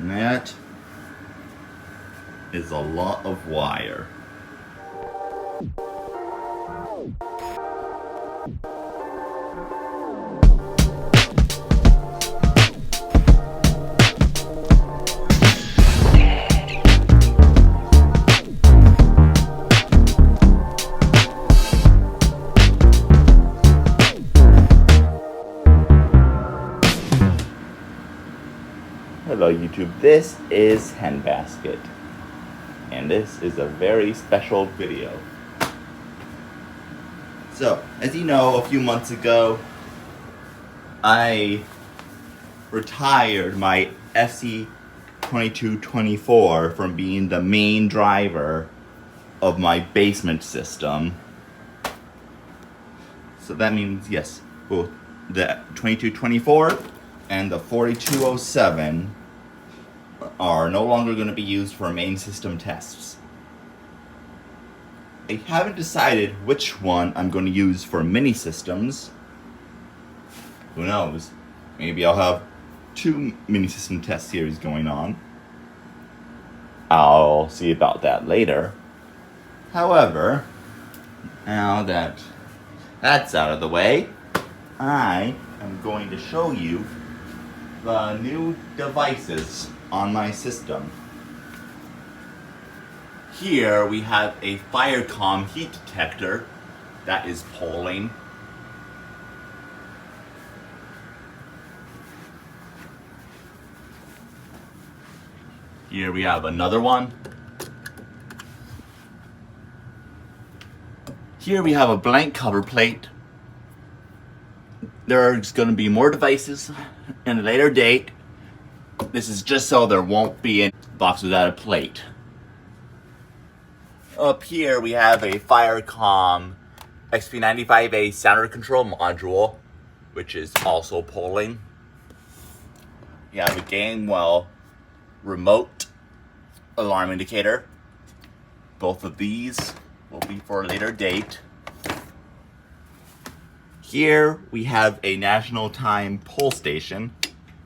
And that is a lot of wire. Hello YouTube, this is Henbasket, and this is a very special video. So, as you know, a few months ago, I retired my FC2224 from being the main driver of my basement system. So that means, yes, both the 2224 and the 4207 are no longer going to be used for main system tests. I haven't decided which one I'm going to use for mini systems. Who knows? Maybe I'll have 2 mini system test series going on. I'll see about that later. However, now that that's out of the way, I am going to show you the new devices on my system. Here we have a Firecom heat detector that is polling. Here we have another one. Here we have a blank cover plate. There's going to be more devices in a later date. This is just so there won't be any box without a plate. Up here we have a Firecom XP95A sound control module, which is also polling. You have a Gamewell remote alarm indicator. Both of these will be for a later date. Here we have a national time poll station.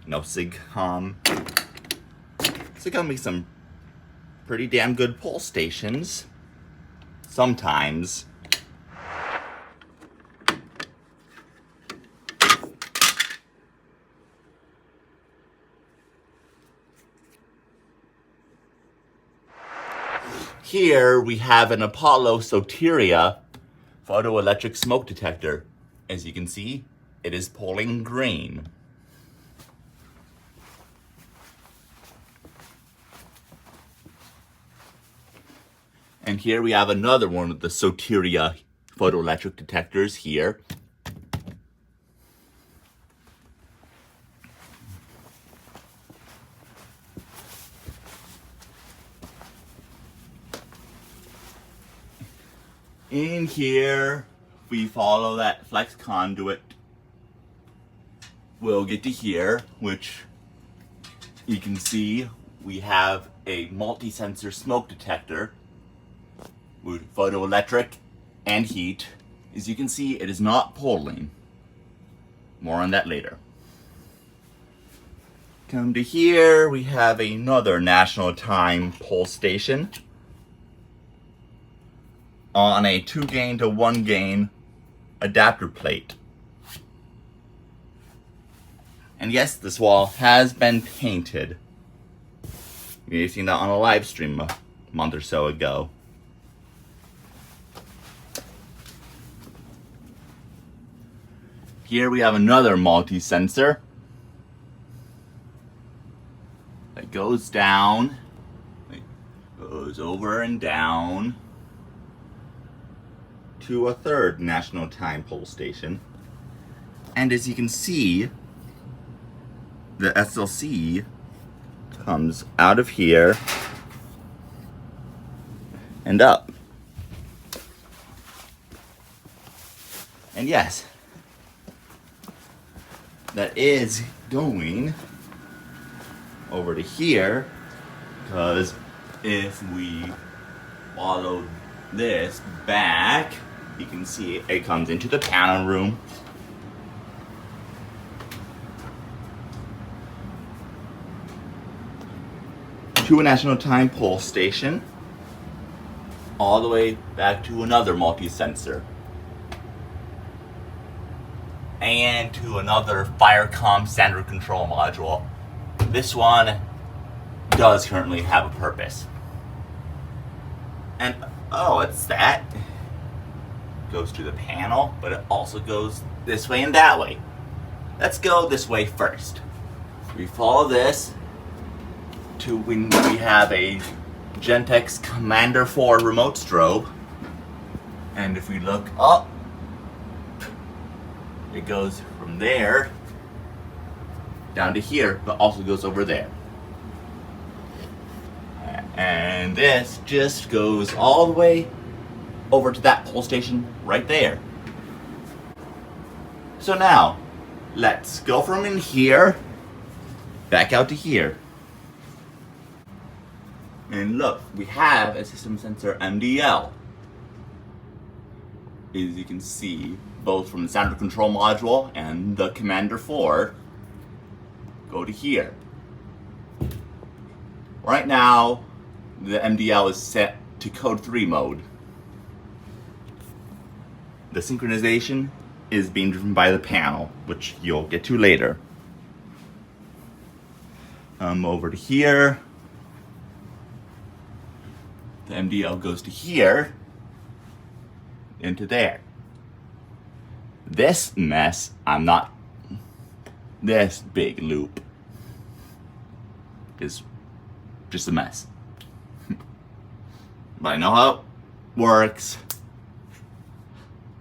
SIGCOM. SIGCOM makes some pretty damn good poll stations. Sometimes. Here we have an Apollo Soteria photoelectric smoke detector. As you can see, it is polling green. And here we have another one of the Soteria photoelectric detectors here. In here, we follow that flex conduit. We'll get to here, which you can see we have a multi-sensor smoke detector with photoelectric and heat. As you can see, it is not polling. More on that later. Come to here, we have another national time poll station on a 2-gain to 1-gain adapter plate. And yes, this wall has been painted. You may have seen that on a live stream a month or so ago. Here we have another multi-sensor that goes down, it goes over and down to a third national time poll station. And as you can see, the SLC comes out of here and up. And yes, that is going over to here, because if we follow this back, you can see it comes into the panel room. to a national time pole station, all the way back to another multi-sensor, and to another FireCom standard control module. This one does currently have a purpose. And oh, it's that. Goes to the panel, but it also goes this way and that way. Let's go this way first. We follow this to when we have a Gentex Commander 4 remote strobe. And if we look up, it goes from there down to here, but also goes over there. And this just goes all the way over to that pole station right there. So now, let's go from in here back out to here. And look, we have a system sensor MDL. As you can see, both from the standard control module and the Commander 4 go to here. Right now, the MDL is set to code 3 mode. The synchronization is being driven by the panel, which you'll get to later. Over to here. The MDL goes to here, into there. This mess, this big loop is just a mess. But I know how it works.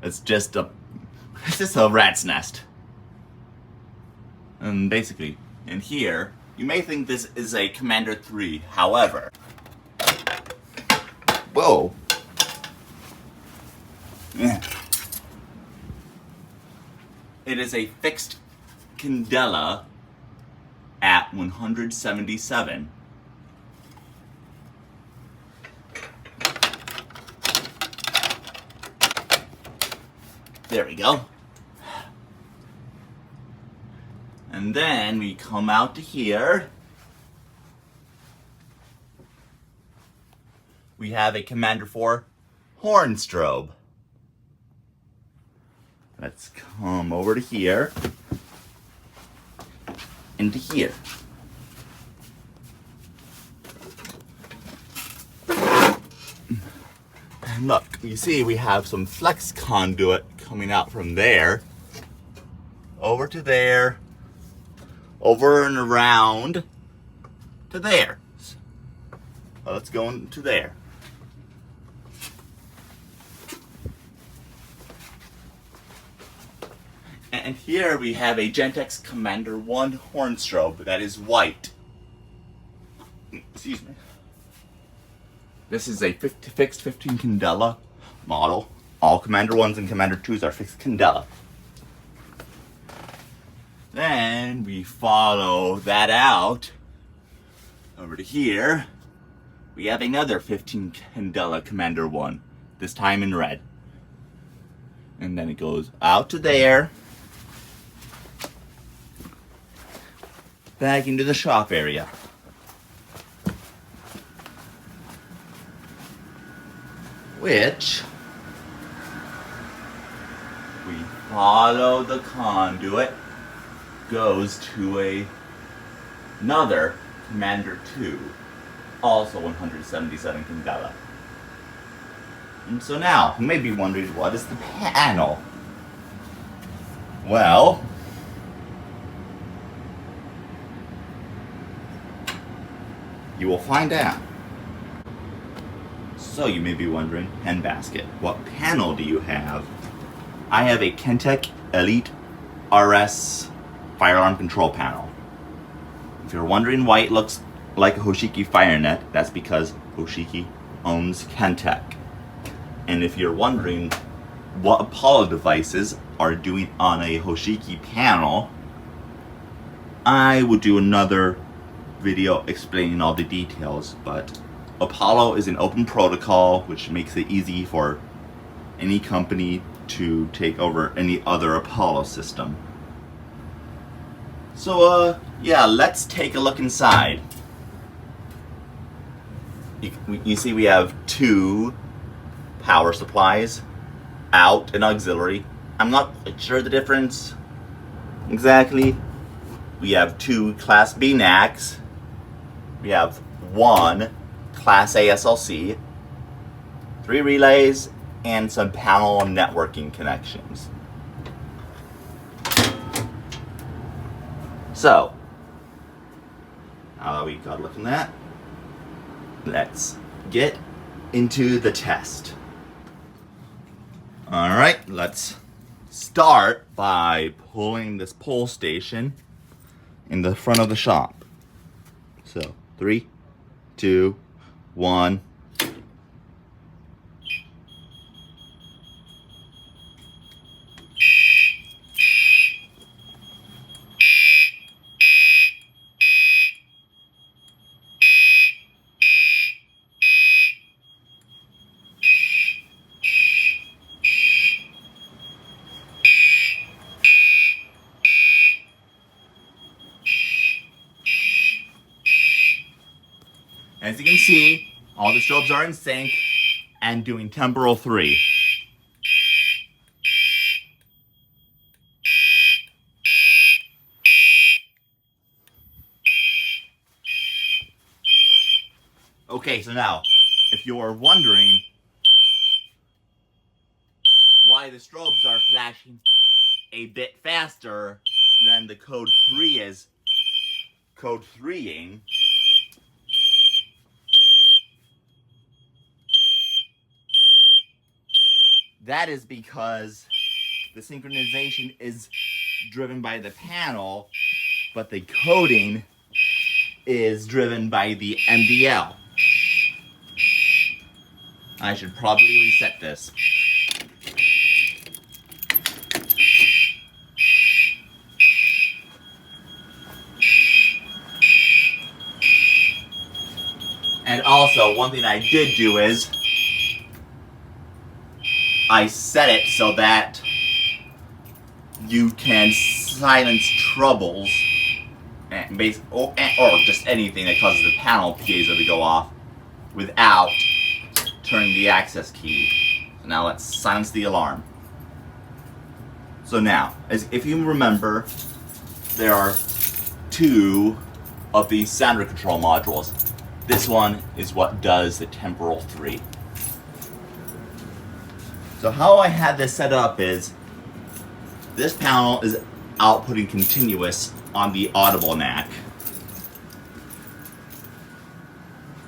It's just a rat's nest. And basically, in here, you may think this is a Commander 3. However, whoa. It is a fixed candela at 177. There we go. And then we come out to here. We have a Commander 4 horn strobe. Let's come over to here. Into here. And look, you see we have some flex conduit coming out from there, over to there, over and around to there. So let's go into there. And here we have a Gentex Commander 1 horn strobe that is white. Excuse me. This is a fixed 15 candela model. All Commander 1s and Commander 2s are fixed candela. Then we follow that out over to here. We have another 15 candela Commander 1, this time in red. And then it goes out to there, back into the shop area. Which we follow the conduit, goes to another Commander 2, also 177 candela. And so now, you may be wondering, what is the panel? Well, you will find out. So you may be wondering, hen basket, what panel do you have? I have a Kentech Elite RS firearm control panel. If you're wondering why it looks like a Hoshiki FireNet, that's because Hoshiki owns Kentech. And if you're wondering what Apollo devices are doing on a Hoshiki panel, I will do another video explaining all the details, but Apollo is an open protocol which makes it easy for any company to take over any other Apollo system. So yeah, let's take a look inside. you see we have two power supplies, out and auxiliary. I'm not quite sure the difference exactly. We have two Class B NACs. We have one Class A SLC, 3 relays, and some panel networking connections. So, now that we got looking at that, let's get into the test. Alright, let's start by pulling this pole station in the front of the shop. So, 3, 2, 1. As you can see, all the strobes are in sync and doing temporal 3. Okay, so now, if you're wondering why the strobes are flashing a bit faster than the code 3 is code 3ing, that is because the synchronization is driven by the panel, but the coding is driven by the MDL. I should probably reset this. And also, one thing I did do is I set it so that you can silence troubles and or just anything that causes the panel piezo to go off without turning the access key. So now let's silence the alarm. So now, if you remember, there are two of these sounder control modules. This one is what does the temporal 3. So how I had this set up is, this panel is outputting continuous on the audible NAC.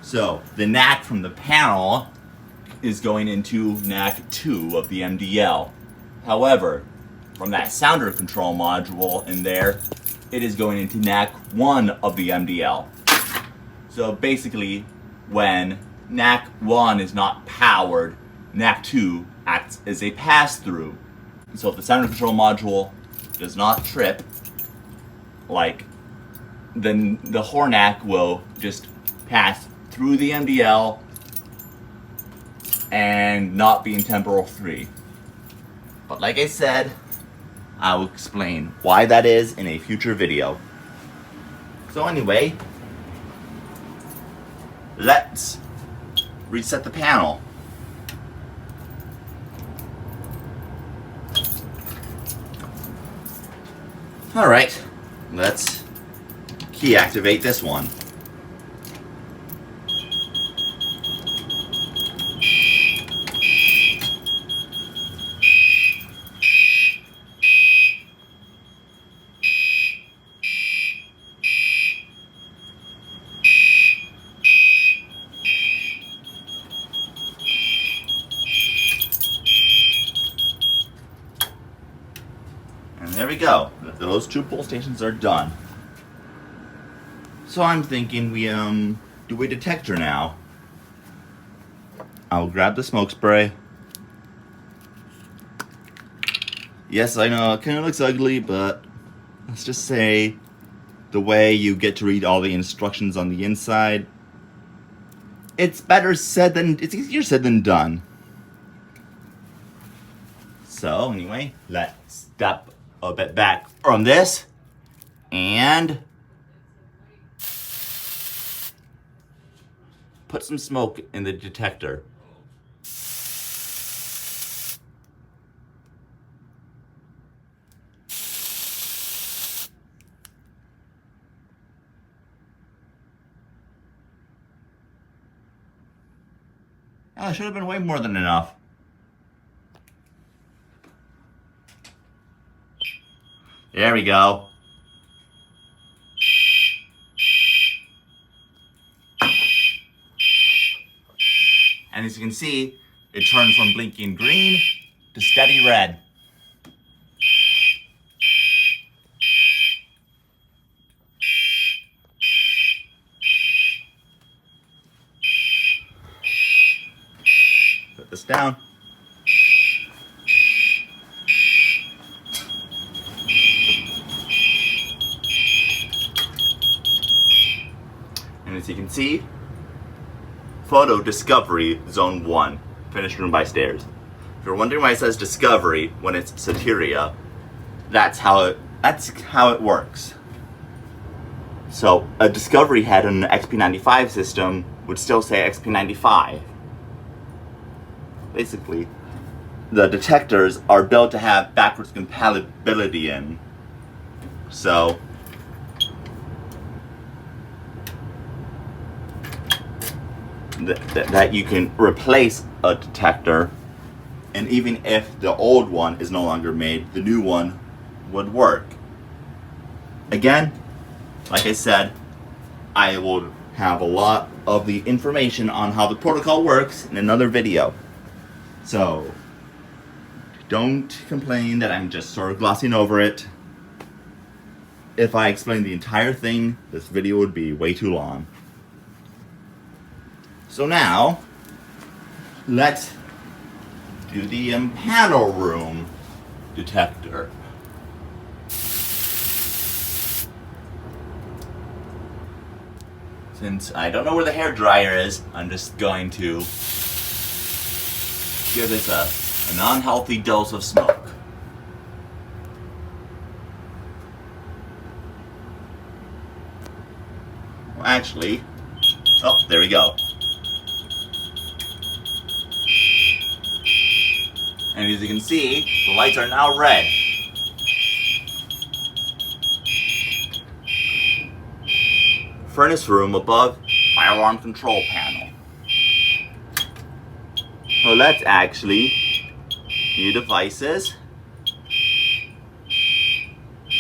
So the NAC from the panel is going into NAC 2 of the MDL. However, from that sounder control module in there, it is going into NAC 1 of the MDL. So basically, when NAC 1 is not powered, NAC 2 acts as a pass-through. So if the sounder control module does not trip, then the HORNAC will just pass through the MDL and not be in temporal 3. But like I said, I will explain why that is in a future video. So anyway, let's reset the panel. Alright, let's key activate this one. And there we go. Those two pull stations are done. So I'm thinking we do a detector now. I'll grab the smoke spray. Yes, I know it kind of looks ugly, but let's just say the way you get to read all the instructions on the inside, it's easier said than done. So anyway, let's step a bit back from this and put some smoke in the detector. Oh, it should have been way more than enough. There we go. And as you can see, it turned from blinking green to steady red. Put this down. And as you can see, photo discovery zone 1, finished room by stairs. If you're wondering why it says discovery when it's Soteria, that's how it works. So a discovery head on an XP95 system would still say XP95. Basically, the detectors are built to have backwards compatibility in. So that you can replace a detector, and even if the old one is no longer made, the new one would work. Again, like I said, I will have a lot of the information on how the protocol works in another video. So don't complain that I'm just sort of glossing over it. If I explained the entire thing, this video would be way too long. So now, let's do the panel room detector. Since I don't know where the hairdryer is, I'm just going to give this an unhealthy dose of smoke. Well, actually, oh, there we go. And as you can see, the lights are now red. Furnace room above, fire alarm control panel. Well, let's actually view devices.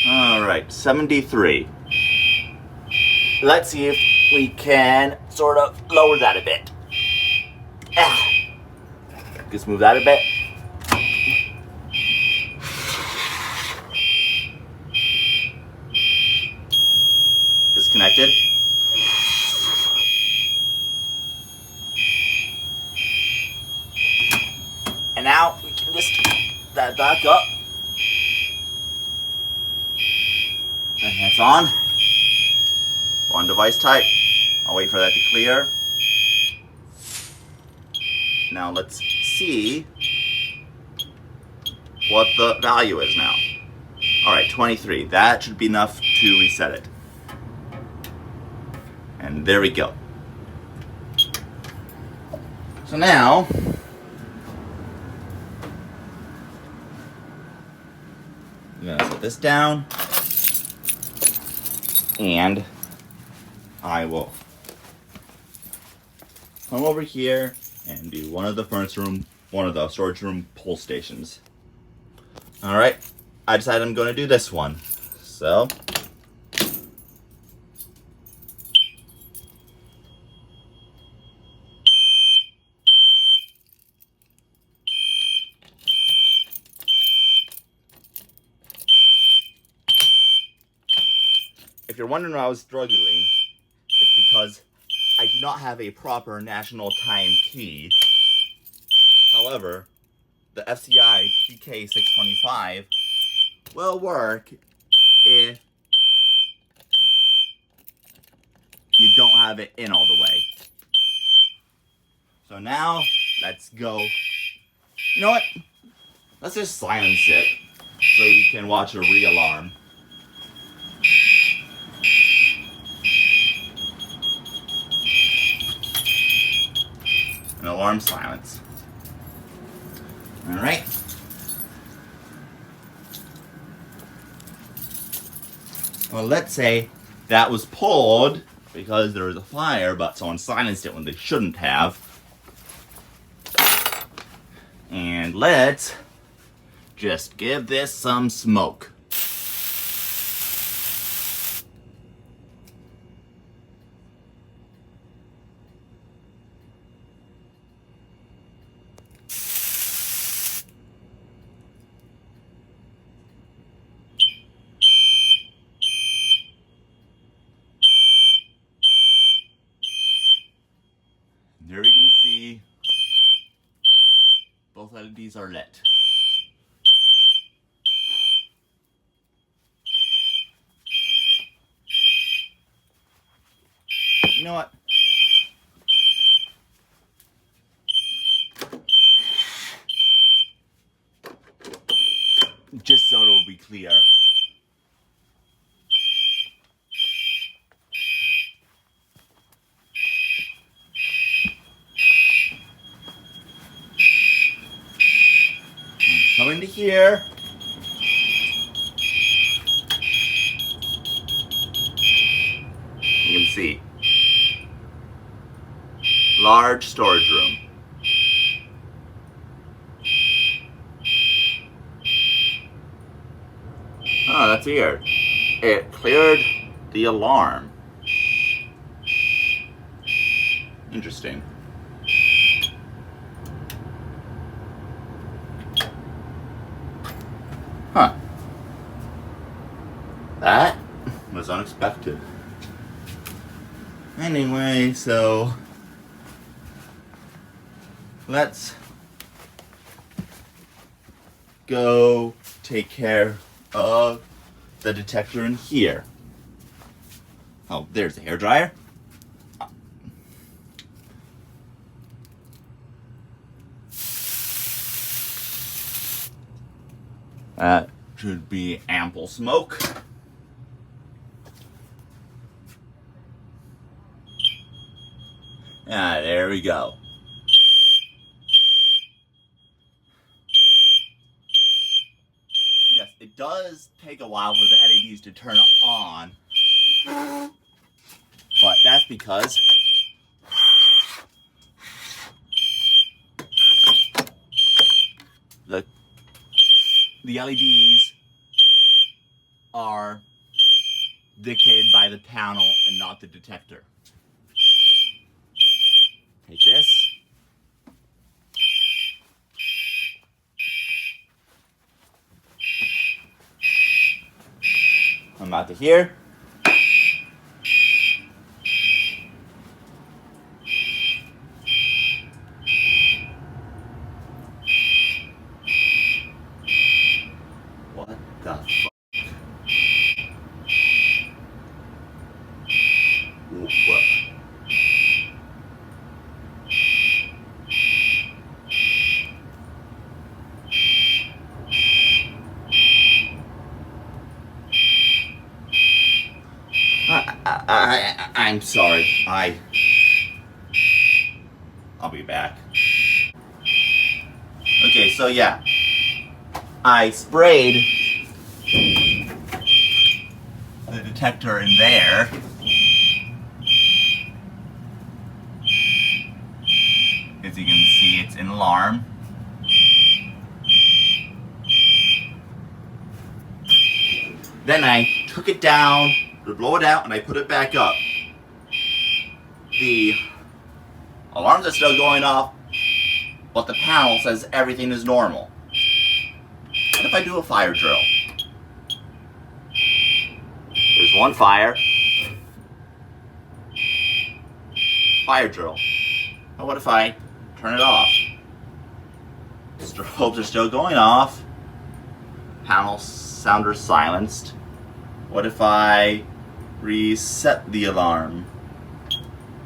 Alright, 73. Let's see if we can sort of lower that a bit. Just move that a bit. Disconnected. And now we can just that back up. And that's on. We're on device type. I'll wait for that to clear. Now let's see what the value is now. Alright, 23. That should be enough to reset it. And there we go. So now, I'm going to set this down, and I will come over here and do one of the storage room pull stations. Alright, I decided I'm going to do this one. So, if you're wondering why I was struggling, it's because I do not have a proper national time key. However, the FCI PK625 will work if you don't have it in all the way. So now, let's go. You know what? Let's just silence it so we can watch a re-alarm. alarm silence. Alright. Well, let's say that was pulled because there was a fire, but someone silenced it when they shouldn't have. And let's just give this some smoke. There you can see both LEDs are lit. You know what? Just so it'll be clear. Come into here. You can see. Large storage room. Oh, that's weird. It cleared the alarm. Interesting. Huh. That was unexpected. Anyway, so let's go take care of the detector in here. Oh, there's the hairdryer. That should be ample smoke. Ah, there we go. Yes, it does take a while for the LEDs to turn on, but that's because the LEDs are dictated by the panel and not the detector. Take this. I'm out to here. What the fuck? What? I'm sorry. I'll be back. Okay, so yeah. I sprayed the detector in there. As you can see, it's in alarm. Then I took it down to blow it out and I put it back up. The alarms are still going off, but the panel says everything is normal. What if I do a fire drill? There's one fire. Fire drill. Now what if I turn it off? Strobes are still going off. Panel sounder silenced. What if I reset the alarm?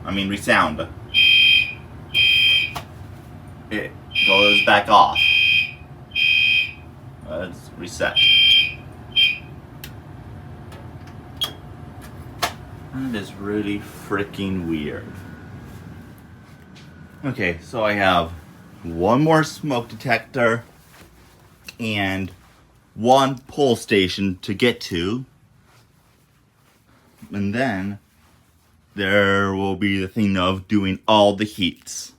Resound. It goes back off. Let's reset. That is really freaking weird. Okay, so I have one more smoke detector and one pull station to get to. And then there will be the thing of doing all the heats.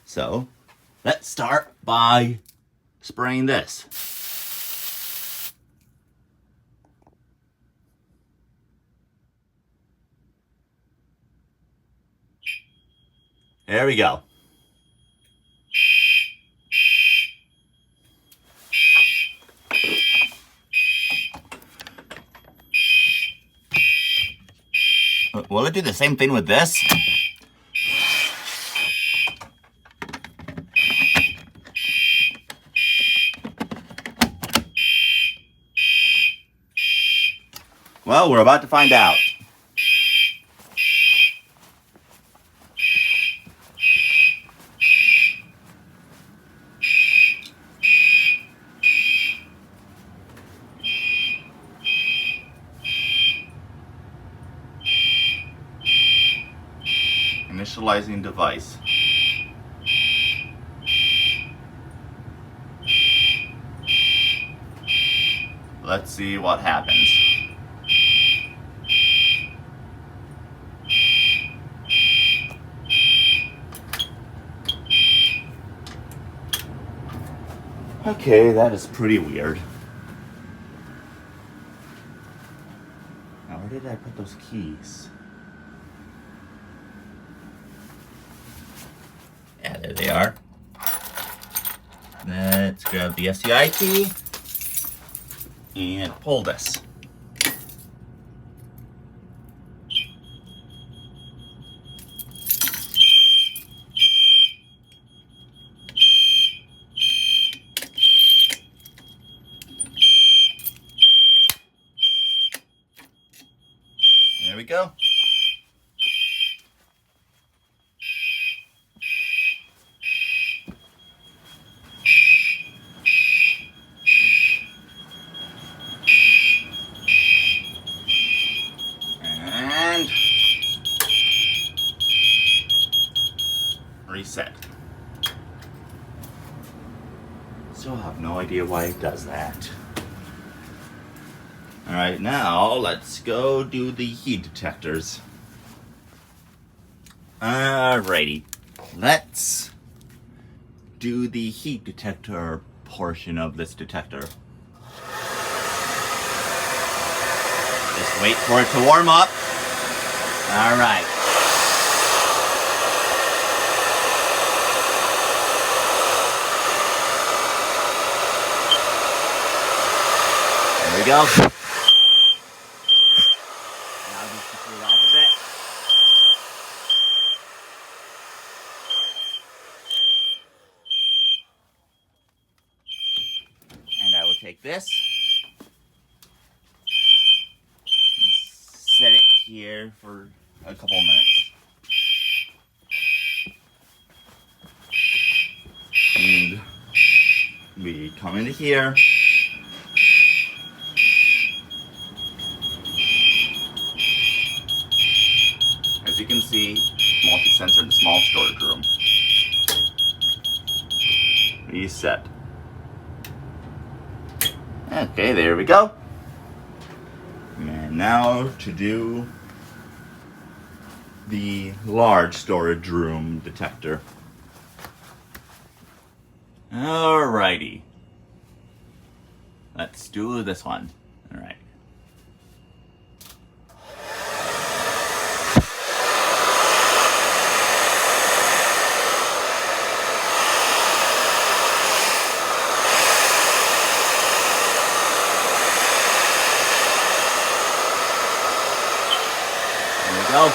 So let's start by spraying this. There we go. Will it do the same thing with this? Well, we're about to find out. Initializing device. Let's see what happens. Okay, that is pretty weird. Now, where did I put those keys? Yeah, there they are. Let's grab the SCI key and pull this. There we go. And reset. Still have no idea why it does that. Alright, now let's go do the heat detectors. Alrighty, let's do the heat detector portion of this detector. Just wait for it to warm up. Alright. There we go. Now just to cool it off a bit. And I will take this, set it here for a couple minutes. And we come into here. As you can see, multi-sensor in the small storage room. Reset. Okay, there we go. And now to do the large storage room detector. Alrighty. Let's do this one. Alright. There we go.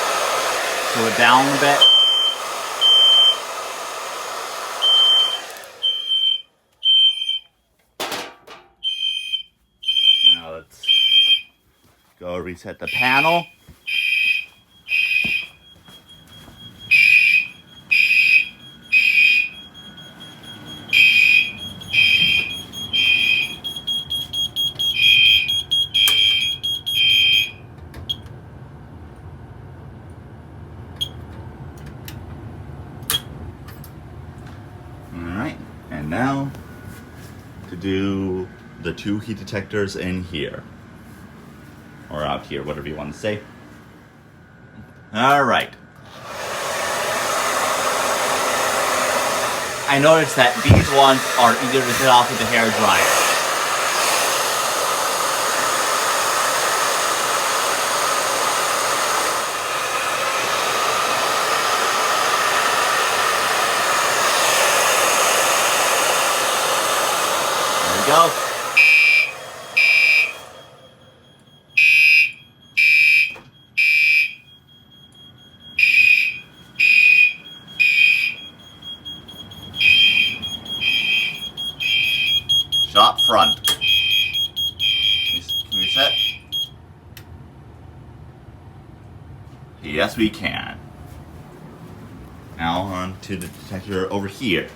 Slow it down a bit. Now let's go reset the panel. now to do the 2 heat detectors in here. Or out here, whatever you want to say. Alright. I noticed that these ones are easier to get off with the hair dryer. Go. Shop front. Can we set? Yes, we can. Now on to the detector over here.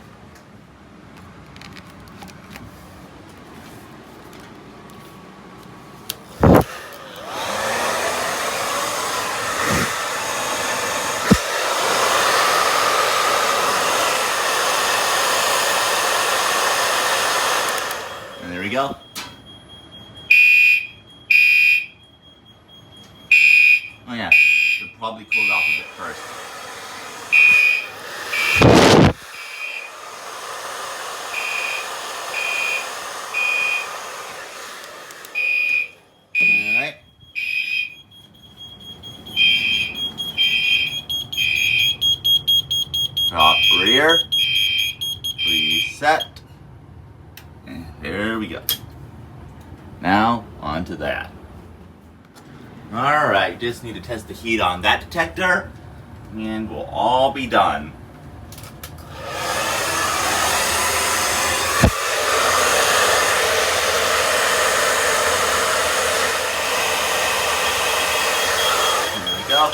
And there we go. Oh yeah, should probably cool it off a bit first. Alright. Top rear. Reset. And there we go. Now, on to that. Alright, just need to test the heat on that detector, and we'll all be done. There we go.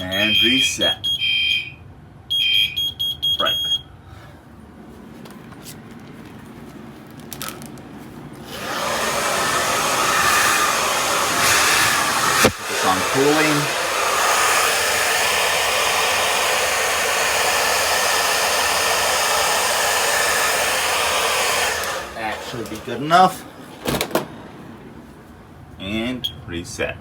And reset. Right. Focus on cooling. That should be good enough. And reset.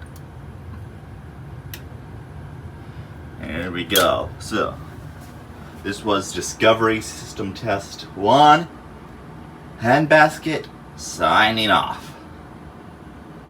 There we go. So, this was Discovery System Test 1. Handbasket signing off.